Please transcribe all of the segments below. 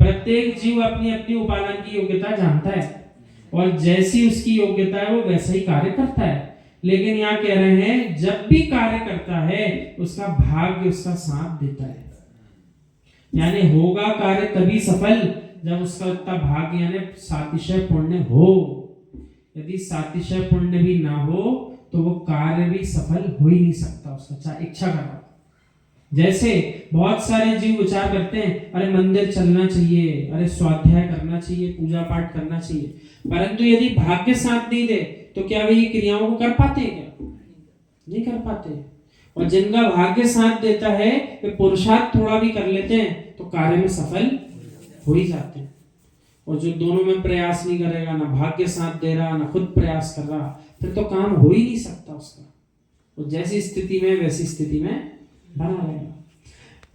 प्रत्येक जीव अपनी अपनी उपादान की योग्यता जानता है और जैसी उसकी योग्यता है वो वैसा ही कार्य करता है। लेकिन यहाँ कह रहे हैं जब भी कार्य करता है उसका भाग्य उसका साथ देता है। यानी होगा कार्य तभी सफल जब उसका उतना भाग्य यानी सातिशय पुण्य हो। यदि सातिशय पुण्य भी ना हो तो वो कार्य भी सफल हो ही नहीं सकता उसका, चाहे इच्छा करो। जैसे बहुत सारे जीव विचार करते हैं अरे मंदिर चलना चाहिए, अरे स्वाध्याय करना चाहिए, पूजा पाठ करना चाहिए, परंतु यदि भाग्य साथ नहीं दे तो क्या वे ये क्रियाओं को कर पाते हैं? क्या नहीं कर पाते। और जिनका भाग्य साथ देता है वे पुरुषार्थ थोड़ा भी कर लेते हैं तो कार्य में सफल हो ही जाते हैं। और जो दोनों में प्रयास नहीं करेगा, ना भाग्य साथ दे रहा ना खुद प्रयास कर रहा, फिर तो काम हो ही नहीं सकता उसका। वो जैसी स्थिति में वैसी स्थिति में बना रहेगा।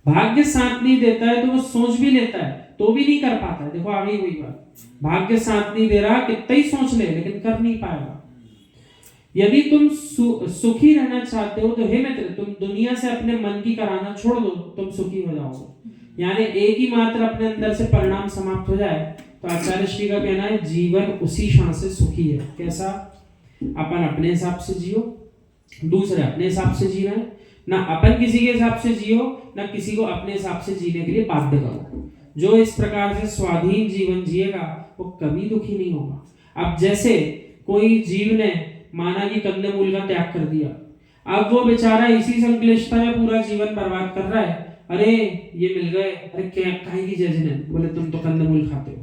भाग्य साथ नहीं देता है तो वो सोच भी लेता है तो भी नहीं कर पाता है। देखो आ गई वही बात, भाग्य साथ नहीं दे रहा, कितना ही सोच ले लेकिन कर नहीं पाएगा। यदि तुम सुखी रहना चाहते हो तो हे मित्र, तुम दुनिया से अपने मन की कराना छोड़ दो, तुम सुखी हो जाओगे। यानी एक ही मात्र अपने अंदर से परिणाम समाप्त हो जाए तो आचार्य श्री का कहना है जीवन उसी क्षण से सुखी है। कैसा? अपन अपने हिसाब से जियो, दूसरे अपने हिसाब से जी रहे हैं, ना अपन किसी के हिसाब से जियो ना किसी को अपने हिसाब से जीने के लिए बाध्य करो। जो इस प्रकार से स्वाधीन जीवन जिएगा वो कभी दुखी नहीं होगा। अब जैसे कोई जीव ने माना कि कंदमूल का त्याग कर दिया, अब वो बेचारा इसी संक्लिष्टता में पूरा जीवन बर्बाद कर रहा है। अरे ये मिल गए, अरे क्या काहे की जय जिनेंद्र, बोले तुम तो कंदमूल खाते हो।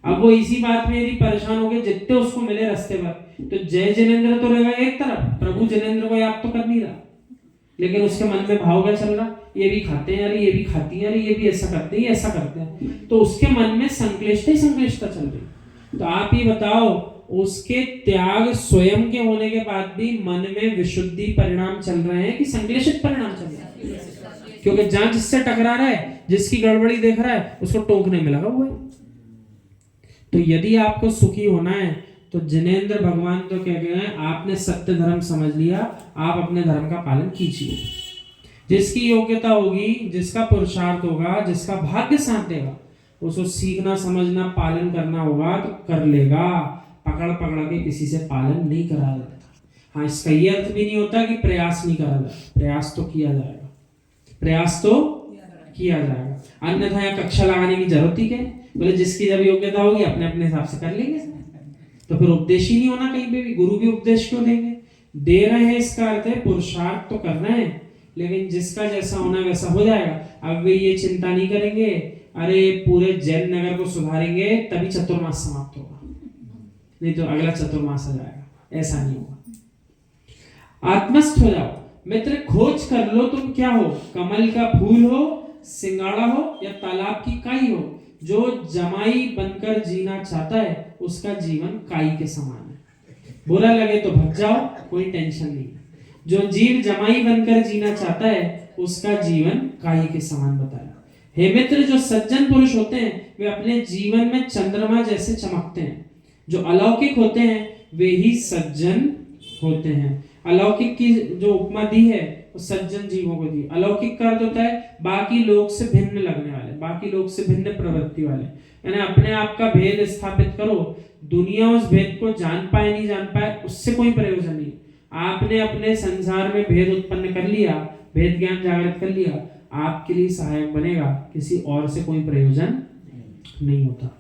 अब वो इसी बात में यदि परेशान हो गए जितने उसको मिले रास्ते पर, तो जय जिनेंद्र तो रहेगा एक तरफ, प्रभु जिनेंद्र को याद तो कर नहीं रहा, लेकिन उसके मन में भाव क्या चल रहा? ये भी खाते हैं, अरे ये भी खाती है, अरे ये भी ऐसा करते हैं, ऐसा करते हैं। तो उसके मन में संक्लिष्टता ही संक्लिष्टता चल रही। तो आप ये बताओ, उसके त्याग स्वयं के होने के बाद भी मन में विशुद्धि परिणाम चल रहे हैं कि संक्लेशित परिणाम चल रहे हैं? क्योंकि जहां जिससे टकरा रहा है, जिसकी गड़बड़ी देख रहा है, उसको टोकने में लगा हुआ है। तो यदि आपको सुखी होना है तो जिनेंद्र भगवान तो कह गए हैं आपने सत्य धर्म समझ लिया, आप अपने धर्म का पालन कीजिए। जिसकी योग्यता होगी, जिसका पुरुषार्थ होगा, जिसका भाग्य साथ देगा, उसको सीखना समझना पालन करना होगा तो कर लेगा। पकड़ पकड़ के किसी से पालन नहीं कराया जाता। हाँ, इसका ये अर्थ भी नहीं होता कि प्रयास नहीं करा जाता, प्रयास तो किया जाएगा, प्रयास तो किया जाएगा। अन्यथा यहाँ कक्षा लगाने की जरूरत ही क्या है? बोले जिसकी जब योग्यता होगी अपने अपने हिसाब से कर लेंगे। तो फिर उपदेश ही नहीं होना कहीं पे भी, गुरु भी उपदेश क्यों देंगे? दे रहे हैं इसका अर्थ है पुरुषार्थ तो कर रहे हैं, लेकिन जिसका जैसा होना वैसा हो जाएगा। अब वे ये चिंता नहीं करेंगे अरे पूरे जैन नगर को सुधारेंगे तभी चतुर्मास समाप्त होगा, नहीं तो अगला चतुर्मास आ जाएगा, ऐसा नहीं होगा। आत्मस्थ हो जाओ मित्र, खोज कर लो तुम क्या हो, कमल का फूल हो, सिंगाड़ा हो या तालाब की काई हो। जो जमाई बनकर जीना चाहता है उसका जीवन काई के समान है। बुरा लगे तो भग जाओ, कोई टेंशन नहीं। जो जीव जमाई बनकर जीना चाहता है उसका जीवन काई के समान बताया। हे मित्र, जो सज्जन पुरुष होते हैं वे अपने जीवन में चंद्रमा जैसे चमकते हैं। जो अलौकिक होते हैं वे ही सज्जन होते हैं। अलौकिक की जो उपमा दी है वो सज्जन जीवों को दी। अलौकिक का अर्थ होता है बाकी लोग से भिन्न लगने वाले, बाकी लोग से भिन्न प्रवृत्ति वाले, यानी अपने आप का भेद स्थापित करो। दुनिया उस भेद को जान पाए नहीं जान पाए उससे कोई प्रयोजन नहीं। आपने अपने संसार में भेद उत्पन्न कर लिया, भेद ज्ञान जागृत कर लिया, आपके लिए सहायक बनेगा, किसी और से कोई प्रयोजन नहीं होता।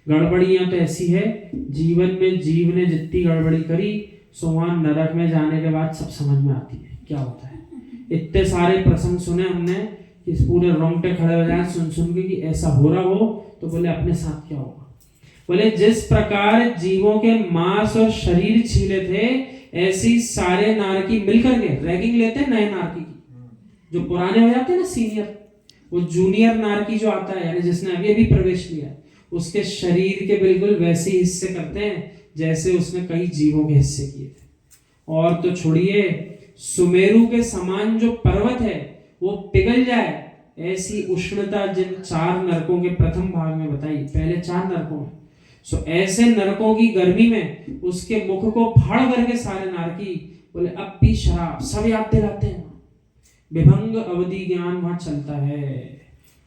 गड़बड़ियां तो ऐसी है, जीवन में जीव ने जितनी गड़बड़ी करी सो वहां नरक में जाने के बाद सब समझ में आती है क्या होता है। इतने सारे प्रसंग सुने हमने कि पूरे रोंगटे खड़े हो जाए सुन सुन के कि ऐसा हो रहा हो, तो बोले अपने साथ क्या होगा। बोले जिस प्रकार जीवों के मांस और शरीर छीले थे ऐसी सारे नारकी मिलकर के रैगिंग लेते हैं नए नारकी की। जो पुराने हो जाते हैं ना सीनियर, वो जूनियर नारकी जो आता है यानी जिसने अभी प्रवेश लिया, उसके शरीर के बिल्कुल वैसे हिस्से करते हैं जैसे उसने कई जीवों के हिस्से किए थे। और तो छोड़िए, सुमेरु के समान जो पर्वत है वो पिघल जाए ऐसी उष्णता जिन 4 नरकों के प्रथम भाग में बताई, पहले 4 नरकों में, सो ऐसे नरकों की गर्मी में उसके मुख को फाड़ करके सारे नारकी बोले अब भी शराब, सब याद दिलाते हैं। विभंग अवधि ज्ञान वहां चलता है।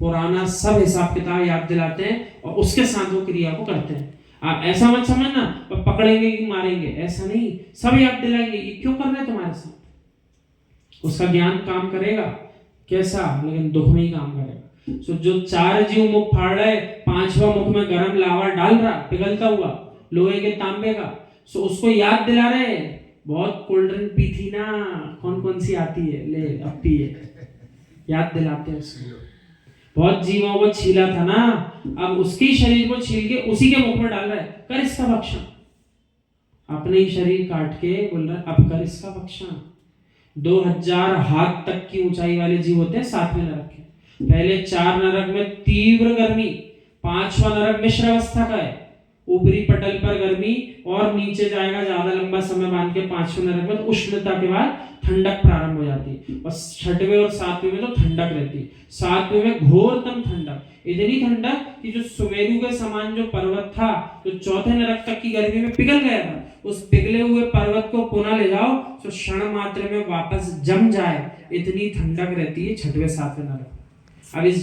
पुराना सब हिसाब किताब याद दिलाते हैं और उसके साथ वो क्रिया को करते हैं। आप ऐसा मत समझना पकड़ेंगे कि मारेंगे, ऐसा नहीं, सब याद दिलाएंगे ये क्यों कर रहे हैं तुम्हारे साथ। उसका ज्ञान काम करेगा कैसा, लेकिन दुख में ही काम करेगा। सो जो 4 जीव मुख फाड़ रहे, 5वां मुख में गरम लावा डाल रहा पिघलता हुआ लोहे के तांबे का, सो उसको याद दिला रहे बहुत कोल्ड ड्रिंक पी थी ना, कौन कौन सी आती है, ले अब पिए, याद दिलाते हैं उसको। बहुत जीवों को छीला था ना, अब उसके शरीर को छील के उसी के मुख में डाल रहा है, कर इसका भक्षण। अपने ही शरीर काट के बोल रहा है अब कर इसका भक्षण। 2000 हाथ तक की ऊंचाई वाले जीव होते हैं 7वें नरक के। पहले 4 नरक में तीव्र गर्मी, 5वां नरक मिश्र अवस्था का है, ऊपरी पटल पर गर्मी और नीचे जाएगा ज्यादा लंबा समय बांध के 5वें नरक में, तो उष्णता के बाद ठंडक प्रारंभ हो जाती है। और 6वें और 7वें में तो ठंडक रहती है। 7वें में घोरतम ठंडक, इतनी ठंडक कि जो सुमेरु के समान जो पर्वत था, जो 4थे नरक तक की गर्मी में पिघल गया था, उस पिघले हुए पर्वत को पुनः ले जाओ तो क्षण मात्र में वापस जम जाए, इतनी ठंडक रहती है 6वें 7वें नरक। अब इस